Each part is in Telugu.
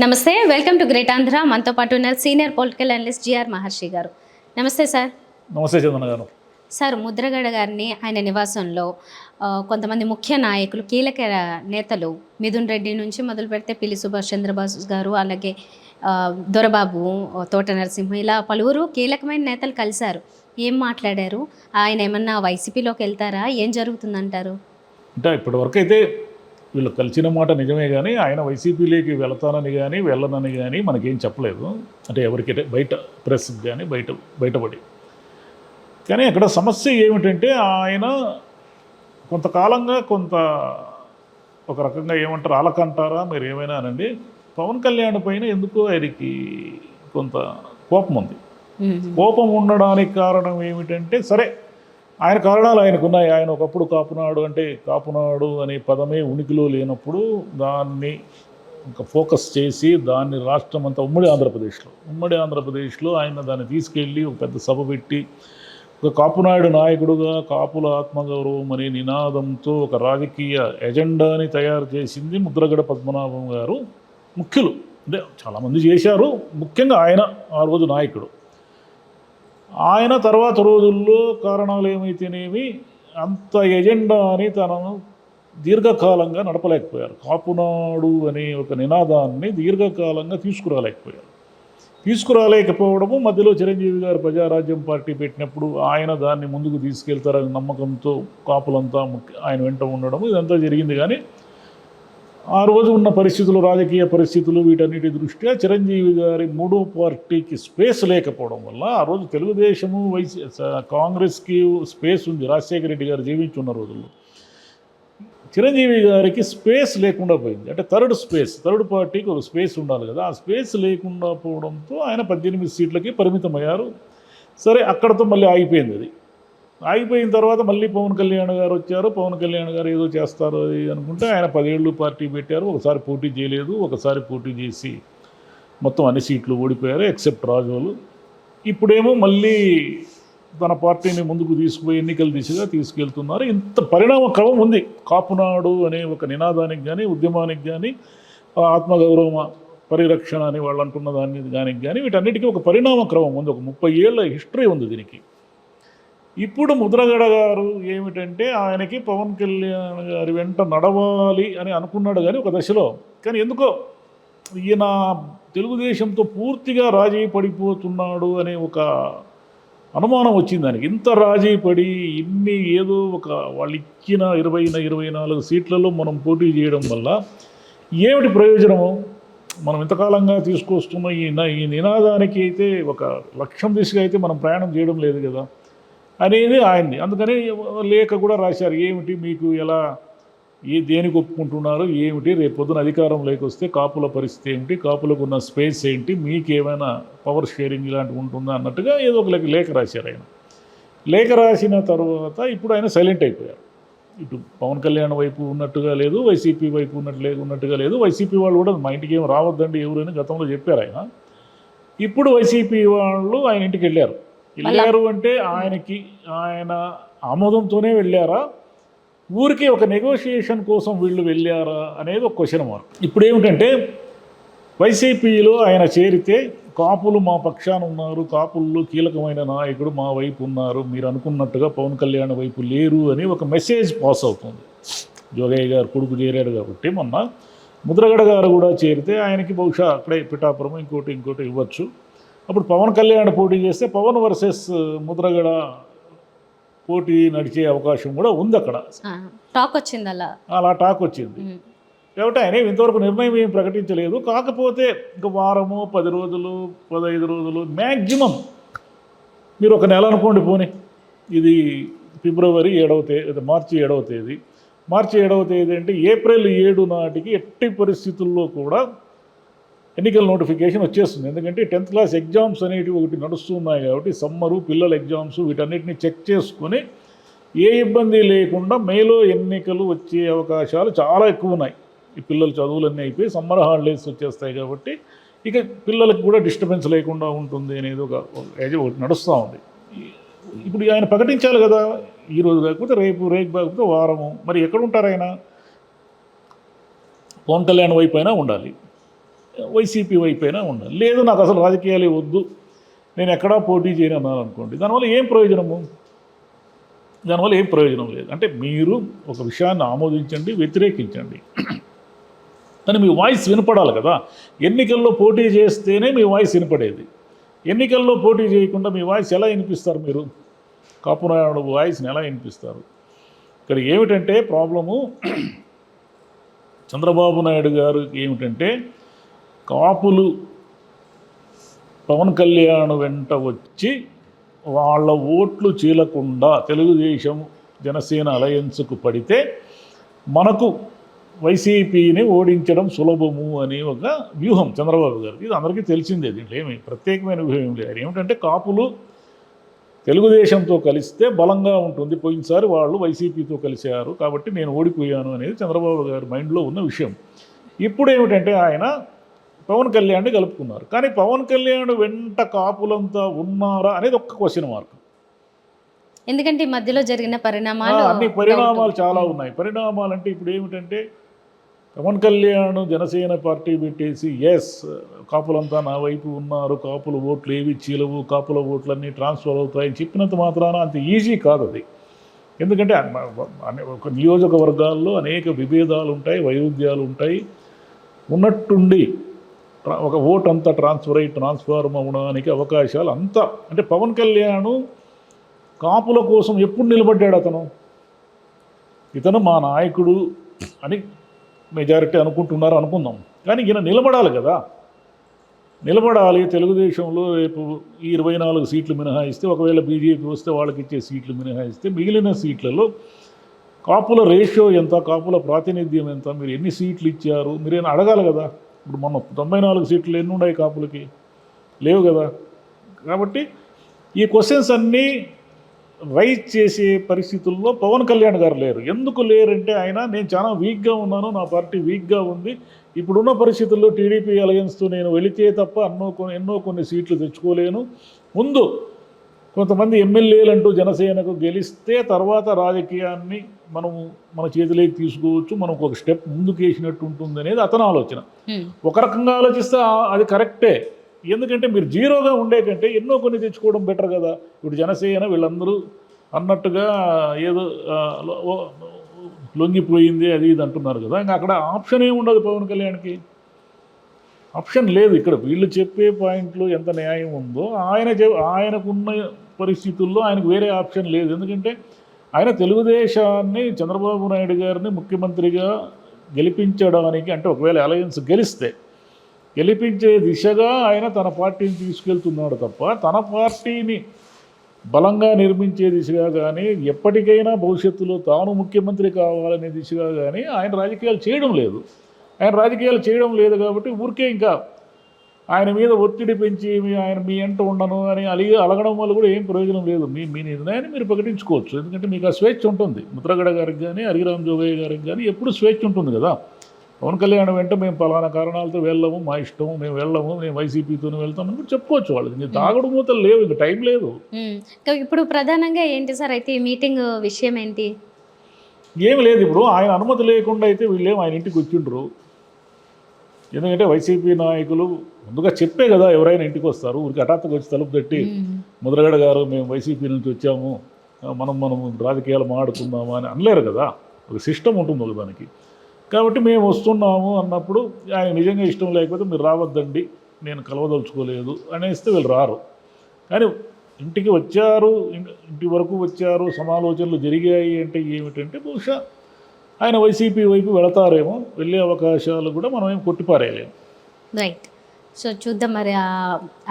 నమస్తే, వెల్కమ్ టు గ్రేట్ ఆంధ్ర. మనతో పాటు ఉన్నారు సీనియర్ పొలిటికల్ అనలిస్ట్ జిఆర్ మహర్షి గారు. నమస్తే సార్. నమస్తే చందన గారు. సార్, ముద్రగడ గారిని ఆయన నివాసంలో కొంతమంది ముఖ్య నాయకులు, కీలక నేతలు, మిథున్ రెడ్డి నుంచి మొదలు పెడితే పిల్లి సుభాష్ చంద్రబాబు గారు, అలాగే దొరబాబు, తోట నరసింహ, ఇలా పలువురు కీలకమైన నేతలు కలిశారు. ఏం మాట్లాడారు? ఆయన ఏమన్నా వైసీపీలోకి వెళ్తారా? ఏం జరుగుతుందంటారు? అంటే ఇప్పటివరకు అయితే వీళ్ళు కలిసిన మాట నిజమే, కానీ ఆయన వైసీపీలోకి వెళతానని కానీ వెళ్ళనని కానీ మనకేం చెప్పలేదు. అంటే ఎవరికైతే బయట ప్రెస్కి కానీ బయటపడి. కానీ అక్కడ సమస్య ఏమిటంటే ఆయన కొంతకాలంగా ఒక రకంగా ఏమంటారు, అలకంటారా మీరు ఏమైనా అనండి, పవన్ కళ్యాణ్ పైన ఎందుకో ఆయనకి కొంత కోపం ఉంది. కోపం ఉండడానికి కారణం ఏమిటంటే, సరే ఆయన కారణాలు ఆయనకున్నాయి. ఆయన ఒకప్పుడు కాపునాడు అనే పదమే ఉనికిలో లేనప్పుడు దాన్ని ఇంకా ఫోకస్ చేసి దాన్ని రాష్ట్రం అంతా ఉమ్మడి ఆంధ్రప్రదేశ్లో ఆయన దాన్ని తీసుకెళ్ళి ఒక పెద్ద సభ పెట్టి ఒక కాపునాయుడు నాయకుడుగా కాపుల ఆత్మగౌరవం అనే నినాదంతో ఒక రాజకీయ ఎజెండాని తయారు చేసింది ముద్రగడ పద్మనాభం గారు. ముఖ్యులు అంటే చాలామంది చేశారు, ముఖ్యంగా ఆయన ఆ రోజు నాయకుడు. ఆయన తర్వాత రోజుల్లో కారణాలు ఏమైతేనేమి అంత ఎజెండాని తనను దీర్ఘకాలంగా నడపలేకపోయారు. కాపునాడు అనే ఒక నినాదాన్ని దీర్ఘకాలంగా తీసుకురాలేకపోవడము, మధ్యలో చిరంజీవి గారు ప్రజారాజ్యం పార్టీ పెట్టినప్పుడు ఆయన దాన్ని ముందుకు తీసుకెళ్తారనే నమ్మకంతో కాపులంతా ఆయన వెంట ఉండడం, ఇదంతా జరిగింది. కానీ ఆ రోజు ఉన్న పరిస్థితులు, రాజకీయ పరిస్థితులు, వీటన్నిటి దృష్ట్యా చిరంజీవి గారి మూడో పార్టీకి స్పేస్ లేకపోవడం వల్ల ఆ రోజు తెలుగుదేశము కాంగ్రెస్కి స్పేస్ ఉంది. రాజశేఖర రెడ్డి గారు జీవించున్న రోజుల్లో చిరంజీవి గారికి స్పేస్ లేకుండా పోయింది. అంటే థర్డ్ పార్టీకి ఒక స్పేస్ ఉండాలి కదా, ఆ స్పేస్ లేకుండా పోవడంతో ఆయన 18 సీట్లకి పరిమితమయ్యారు. సరే, అక్కడతో మళ్ళీ ఆగిపోయింది. అది ఆగిపోయిన తర్వాత మళ్ళీ పవన్ కళ్యాణ్ గారు వచ్చారు. పవన్ కళ్యాణ్ గారు ఏదో చేస్తారు అనుకుంటే ఆయన 10 ఏళ్ళు పార్టీ పెట్టారు. ఒకసారి పోటీ చేయలేదు, ఒకసారి పోటీ చేసి మొత్తం అన్ని సీట్లు ఓడిపోయారు ఎక్సెప్ట్ రాజోలు. ఇప్పుడేమో మళ్ళీ తన పార్టీని ముందుకు తీసుకుపోయి ఎన్నికల దిశగా తీసుకెళ్తున్నారు. ఇంత పరిణామ క్రమం ఉంది కాపునాడు అనే ఒక నినాదానికి కానీ, ఉద్యమానికి కానీ, ఆత్మగౌరవ పరిరక్షణ అని వాళ్ళు అంటున్న దానికి కానీ వీటన్నిటికీ ఒక పరిణామ క్రమం ఉంది. ఒక 30 ఏళ్ళ హిస్టరీ ఉంది దీనికి. ఇప్పుడు ముద్రగడ గారు ఏమిటంటే, ఆయనకి పవన్ కళ్యాణ్ గారి వెంట నడవాలి అని అనుకున్నాడు కానీ ఒక దశలో, కానీ ఎందుకో ఈయన తెలుగుదేశంతో పూర్తిగా రాజీ పడిపోతున్నాడు అనే ఒక అనుమానం వచ్చింది దానికి. ఇంత రాజీ పడి ఏదో ఒక వాళ్ళు ఇచ్చిన 24 సీట్లలో మనం పోటీ చేయడం వల్ల ఏమిటి ప్రయోజనము? మనం ఇంతకాలంగా తీసుకొస్తున్న ఈ నినాదానికి అయితే ఒక లక్ష్యం దిశగా అయితే మనం ప్రయాణం చేయడం లేదు కదా అనేది ఆయన్ని. అందుకని లేఖ కూడా రాశారు. ఏమిటి మీకు ఎలా దేనికి ఒప్పుకుంటున్నారు, ఏమిటి రేపు పొద్దున అధికారం లేకొస్తే కాపుల పరిస్థితి ఏమిటి, కాపులకు ఉన్న స్పేస్ ఏంటి, మీకు ఏమైనా పవర్ షేరింగ్ ఇలాంటివి ఉంటుందా అన్నట్టుగా ఏదో ఒక లేఖ రాశారు ఆయన. లేఖ రాసిన తర్వాత ఇప్పుడు ఆయన సైలెంట్ అయిపోయారు. ఇటు పవన్ కళ్యాణ్ వైపు ఉన్నట్టుగా లేదు, వైసీపీ వైపు ఉన్నట్టుగా లేదు. వైసీపీ వాళ్ళు కూడా మా ఇంటికి ఏం రావద్దండి ఎవరైనా గతంలో చెప్పారు ఆయన. ఇప్పుడు వైసీపీ వాళ్ళు ఆయన ఇంటికి వెళ్ళారు అంటే ఆయన ఆమోదంతోనే వెళ్ళారా, ఊరికి ఒక నెగోషియేషన్ కోసం వీళ్ళు వెళ్ళారా అనేది ఒక క్వశ్చన్ మార్క్. ఇప్పుడు ఏమిటంటే, వైసీపీలో ఆయన చేరితే కాపులు మా పక్షాన ఉన్నారు, కాపుల్లో కీలకమైన నాయకుడు మా వైపు ఉన్నారు, మీరు అనుకున్నట్టుగా పవన్ కళ్యాణ్ వైపు లేరు అని ఒక మెసేజ్ పాస్ అవుతుంది. జోగయ్య గారు కొడుకు చేరాడు కాబట్టి మొన్న ముద్రగడ గారు కూడా చేరితే ఆయనకి బహుశా అక్కడే పిఠాపురం ఇంకోటి ఇవ్వచ్చు. అప్పుడు పవన్ కళ్యాణ్ పోటీ చేస్తే పవన్ వర్సెస్ ముద్రగడ పోటీ నడిచే అవకాశం కూడా ఉంది. అక్కడ టాక్ వచ్చింది, అలా టాక్ వచ్చింది. కాబట్టి ఆయన ఇంతవరకు నిర్ణయం ఏం ప్రకటించలేదు. కాకపోతే ఇంకా వారము, 10 రోజులు, 15 రోజులు మ్యాక్సిమం మీరు ఒక నెల అనుకోండి పోనీ. ఇది ఫిబ్రవరి 7వ తేదీ, మార్చి 7వ తేదీ అంటే ఏప్రిల్ 7 నాటికి ఎట్టి పరిస్థితుల్లో కూడా ఎన్నికల నోటిఫికేషన్ వచ్చేస్తుంది. ఎందుకంటే 10th క్లాస్ ఎగ్జామ్స్ అనేటివి ఒకటి నడుస్తున్నాయి కాబట్టి, సమ్మరు, పిల్లల ఎగ్జామ్స్, వీటన్నిటిని చెక్ చేసుకొని ఏ ఇబ్బంది లేకుండా మేలో ఎన్నికలు వచ్చే అవకాశాలు చాలా ఎక్కువ ఉన్నాయి. ఈ పిల్లల చదువులన్నీ అయిపోయి సమ్మర్ హాలిడేస్ వచ్చేస్తాయి కాబట్టి ఇక పిల్లలకు కూడా డిస్టర్బెన్స్ లేకుండా ఉంటుంది అనేది ఒకటి నడుస్తూ ఉంది. ఇప్పుడు ఆయన ప్రకటించాలి కదా, ఈరోజు కాకపోతే రేపు కాకపోతే వారము. మరి ఎక్కడ ఉంటారు ఆయన? పవన్ కళ్యాణ్ వైపు అయినా ఉండాలి. వైసీపీ వైపైనా ఉండాలి. లేదు నాకు అసలు రాజకీయాలే వద్దు, నేను ఎక్కడా పోటీ చేయను అన్నాను అనుకోండి, దానివల్ల ఏం ప్రయోజనము? దానివల్ల ఏం ప్రయోజనం లేదు. అంటే మీరు ఒక విషయాన్ని ఆమోదించండి, వ్యతిరేకించండి, కానీ మీ వాయిస్ వినపడాలి కదా. ఎన్నికల్లో పోటీ చేస్తేనే మీ వాయిస్ వినపడేది. ఎన్నికల్లో పోటీ చేయకుండా మీ వాయిస్ ఎలా వినిపిస్తారు? మీరు కాపునాయుడు వాయిస్ని ఎలా వినిపిస్తారు? ఇక్కడ ఏమిటంటే ప్రాబ్లము, చంద్రబాబు నాయుడు గారు ఏమిటంటే, కాపులు పవన్ కళ్యాణ్ వెంట వచ్చి వాళ్ళ ఓట్లు చీలకుండా తెలుగుదేశం జనసేన అలయన్స్కు పడితే మనకు వైసీపీని ఓడించడం సులభము అని ఒక వ్యూహం చంద్రబాబు గారికి. ఇది అందరికీ తెలిసిందే, దీంట్లో ఏమి ప్రత్యేకమైన వ్యూహం ఏం లేదు. ఏమిటంటే కాపులు తెలుగుదేశంతో కలిస్తే బలంగా ఉంటుంది, పోయినసారి వాళ్ళు వైసీపీతో కలిశారు కాబట్టి నేను ఓడిపోయాను అనేది చంద్రబాబు గారి మైండ్లో ఉన్న విషయం. ఇప్పుడు ఏమిటంటే ఆయన పవన్ కళ్యాణ్ని కలుపుకున్నారు, కానీ పవన్ కళ్యాణ్ వెంట కాపులంతా ఉన్నారా అనేది ఒక్క క్వశ్చన్ మార్క్. ఎందుకంటే ఈ మధ్యలో జరిగిన పరిణామాలు అన్ని పరిణామాలు చాలా ఉన్నాయి. పరిణామాలు అంటే ఇప్పుడు ఏమిటంటే పవన్ కళ్యాణ్ జనసేన పార్టీ పెట్టేసి ఎస్ కాపులంతా నా వైపు ఉన్నారు, కాపుల ఓట్లు ఏవి చీలవు, కాపుల ఓట్లన్నీ ట్రాన్స్ఫర్ అవుతాయని చెప్పినంత మాత్రాన అంత ఈజీ కాదు అది. ఎందుకంటే ఒక నియోజకవర్గాల్లో అనేక విభేదాలు ఉంటాయి, వైరుధ్యాలు ఉంటాయి. ఉన్నట్టుండి ఒక ఓట్ అంతా ట్రాన్స్ఫార్మ్ అవడానికి అవకాశాలు అంతా. అంటే పవన్ కళ్యాణ్ కాపుల కోసం ఎప్పుడు నిలబడ్డాడు? ఇతను మా నాయకుడు అని మెజారిటీ అనుకుంటున్నారు అనుకుందాం, కానీ ఈయన నిలబడాలి కదా. నిలబడాలి. తెలుగుదేశంలో రేపు ఈ 24 సీట్లు మినహాయిస్తే, ఒకవేళ బీజేపీ వస్తే వాళ్ళకి ఇచ్చే సీట్లు మినహాయిస్తే మిగిలిన సీట్లలో కాపుల రేషియో ఎంత, కాపుల ప్రాతినిధ్యం ఎంత, మీరు ఎన్ని సీట్లు ఇచ్చారు మీరేనా అడగాలి కదా. ఇప్పుడు మొన్న 94 సీట్లు ఎన్ని ఉన్నాయి కాపులకి? లేవు కదా. కాబట్టి ఈ క్వశ్చన్స్ అన్నీ రైజ్ చేసే పరిస్థితుల్లో పవన్ కళ్యాణ్ గారు లేరు. ఎందుకు లేరంటే ఆయన నేను చాలా వీక్గా ఉన్నాను, నా పార్టీ వీక్గా ఉంది, ఇప్పుడున్న పరిస్థితుల్లో టీడీపీ అలయన్స్తో నేను వెళితే తప్ప ఎన్నో కొన్ని సీట్లు తెచ్చుకోలేను, ముందు కొంతమంది ఎమ్మెల్యేలంటూ జనసేనకు గెలిస్తే తర్వాత రాజకీయాన్ని మన చేతిలోకి తీసుకోవచ్చు, మనం ఒక స్టెప్ ముందుకు వేసినట్టు ఉంటుంది అనేది అతని ఆలోచన. ఒక రకంగా ఆలోచిస్తే అది కరెక్టే. ఎందుకంటే మీరు జీరోగా ఉండే కంటే ఎన్నో కొన్ని తెచ్చుకోవడం బెటర్ కదా. ఇప్పుడు జనసేన వీళ్ళందరూ అన్నట్టుగా ఏదో లొంగిపోయింది అది ఇది అంటున్నారు కదా. ఇంకా అక్కడ ఆప్షన్ ఏముండదు పవన్ కళ్యాణ్కి, ఆప్షన్ లేదు. ఇక్కడ వీళ్ళు చెప్పే పాయింట్లు ఎంత న్యాయం ఉందో ఆయనకున్న పరిస్థితుల్లో ఆయనకు వేరే ఆప్షన్ లేదు. ఎందుకంటే ఆయన తెలుగుదేశాన్ని, చంద్రబాబు నాయుడు గారిని ముఖ్యమంత్రిగా గెలిపించడానికి, అంటే ఒకవేళ అలయన్స్ గెలిపించే దిశగా ఆయన తన పార్టీని తీసుకెళ్తున్నాడు తప్ప తన పార్టీని బలంగా నిర్మించే దిశగా కానీ, ఎప్పటికైనా భవిష్యత్తులో తాను ముఖ్యమంత్రి కావాలనే దిశగా కానీ ఆయన రాజకీయాలు చేయడం లేదు. ఆయన రాజకీయాలు చేయడం లేదు కాబట్టి ఊరికే ఇంకా ఆయన మీద ఒత్తిడి పెంచి ఆయన మీ ఎంట ఉండను అని అలగడం వల్ల కూడా ఏం ప్రయోజనం లేదు. మీ నిర్ణయాన్ని మీరు ప్రకటించుకోవచ్చు, ఎందుకంటే మీకు ఆ స్వేచ్ఛ ఉంటుంది. ముద్రగడ గారికి కానీ, హరిరామ్ జోగయ్య గారికి కానీ ఎప్పుడు స్వేచ్ఛ ఉంటుంది కదా. పవన్ కళ్యాణ్ వెంట మేము పలానా కారణాలతో వెళ్ళము, మా ఇష్టము, మేము వెళ్ళము, మేము వైసీపీతోనే వెళ్తామని కూడా చెప్పుకోవచ్చు వాళ్ళకి. మీరు తాగుడు మూతలు లేవు, ఇంకా టైం లేదు. ఇప్పుడు ప్రధానంగా ఏంటి సార్ అయితే ఈ మీటింగ్ విషయం ఏంటి? ఏమి లేదు. ఇప్పుడు ఆయన అనుమతి లేకుండా అయితే వీళ్ళేం ఆయన ఇంటికి వచ్చిండ్రు. ఎందుకంటే వైసీపీ నాయకులు ముందుగా చెప్పే కదా ఎవరైనా ఇంటికి వస్తారు. ఊరికి హఠాత్తుగా వచ్చి తలుపు తట్టి ముద్రగడ గారు మేము వైసీపీ నుంచి వచ్చాము, మనం రాజకీయాలు మాడుకుందామా అని అనలేరు కదా. ఒక సిస్టమ్ ఉంటుంది ఒక దానికి. కాబట్టి మేము వస్తున్నాము అన్నప్పుడు ఆయన నిజంగా ఇష్టం లేకపోతే మీరు రావద్దండి, నేను కలవదలుచుకోలేదు అనేస్తే వీళ్ళు రారు. కానీ ఇంటికి వచ్చారు, ఇంటి వరకు వచ్చారు, సమాలోచనలు జరిగాయి అంటే ఏమిటంటే బహుశా ఆయన వైసీపీ వైపు వెళతారేమో, వెళ్ళే అవకాశాలు కూడా మనం ఏం కొట్టిపారేయలేము. రైట్. సో చూద్దాం మరి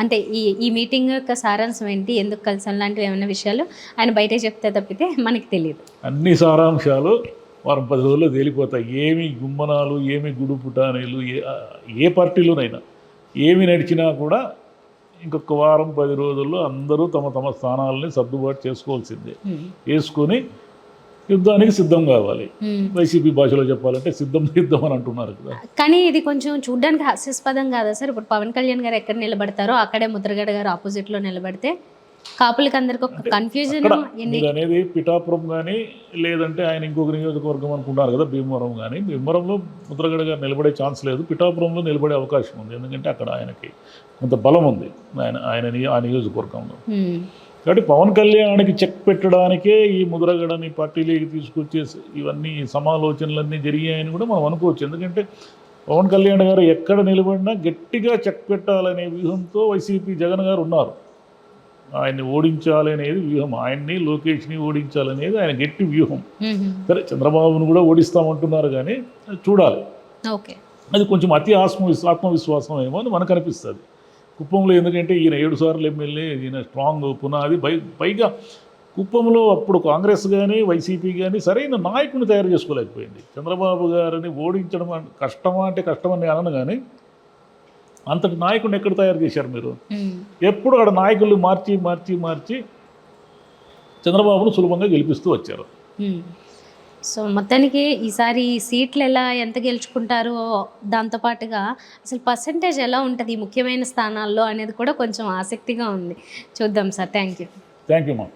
అంటే ఈ మీటింగ్ యొక్క సారాంశం ఏంటి, ఎందుకు కలిసి లాంటివి ఏమైనా విషయాలు ఆయన బయటే చెప్తే తప్పితే మనకి తెలియదు. అన్ని సారాంశాలు వారం 10 రోజుల్లో తేలిపోతాయి. ఏమి గుమ్మనాలు, ఏమి గుడు పుటానీలు, ఏ పార్టీలోనైనా ఏమి నడిచినా కూడా ఇంకొక వారం 10 రోజుల్లో అందరూ తమ స్థానాలని సర్దుబాటు చేసుకోవాల్సిందే. వేసుకొని యుద్ధానికి సిద్ధం కావాలి. వైసీపీ భాషలో చెప్పాలంటే సిద్ధం అని అంటున్నారు కదా. కానీ ఇది కొంచెం చూడడానికి హాస్యాస్పదం కాదా సార్? ఇప్పుడు పవన్ కళ్యాణ్ గారు ఎక్కడ నిలబడతారో అక్కడే ముద్రగడ గారు ఆపోజిట్లో నిలబడితే కాపులకి అందరికి ఒక కన్ఫ్యూజన్ అక్కడ ఎన్ని మీరు అనేది పిఠాపురం కానీ లేదంటే ఆయన ఇంకొక నియోజకవర్గం అనుకుంటారు కదా భీమవరం, కానీ భీమవరంలో ముద్రగడ గారు నిలబడే ఛాన్స్ లేదు, పిఠాపురంలో నిలబడే అవకాశం ఉంది. ఎందుకంటే అక్కడ ఆయనకి కొంత బలం ఉంది ఆ నియోజకవర్గంలో. కాబట్టి పవన్ కళ్యాణ్కి చెక్ పెట్టడానికే ఈ ముద్రగడని పార్టీలోకి తీసుకొచ్చేసి ఇవన్నీ సమాలోచనలన్నీ జరిగాయని కూడా మనం అనుకోవచ్చు. ఎందుకంటే పవన్ కళ్యాణ్ గారు ఎక్కడ నిలబడినా గట్టిగా చెక్ పెట్టాలనే వ్యూహంతో వైసీపీ జగన్ గారు ఉన్నారు. ఆయన్ని ఓడించాలనేది వ్యూహం, ఆయన్ని లోకేష్ని ఓడించాలనేది ఆయన గట్టి వ్యూహం. సరే చంద్రబాబును కూడా ఓడిస్తామంటున్నారు కానీ చూడాలి. ఓకే, అది కొంచెం అతి ఆత్మవిశ్వాసం ఏమో అని మనకు అనిపిస్తుంది కుప్పంలో. ఎందుకంటే ఈయన 7 సార్లు ఎమ్మెల్యే, ఈయన స్ట్రాంగ్ పునాది. పైగా కుప్పంలో అప్పుడు కాంగ్రెస్ కానీ వైసీపీ కానీ సరైన నాయకుడిని తయారు చేసుకోలేకపోయింది. చంద్రబాబు గారిని ఓడించడం కష్టమా అంటే కష్టమని నేను అనను, కానీ అంతటి నాయకుడిని ఎక్కడ తయారు చేశారు మీరు? ఎప్పుడు అక్కడ నాయకులు మార్చి చంద్రబాబును సులభంగా గెలిపిస్తూ వచ్చారు. సో మొత్తానికి ఈసారి సీట్లు ఎంత గెలుచుకుంటారో దాంతోపాటుగా అసలు పర్సంటేజ్ ఎలా ఉంటుంది ముఖ్యమైన స్థానాల్లో అనేది కూడా కొంచెం ఆసక్తిగా ఉంది. చూద్దాం sir. Thank you. Thank you మా.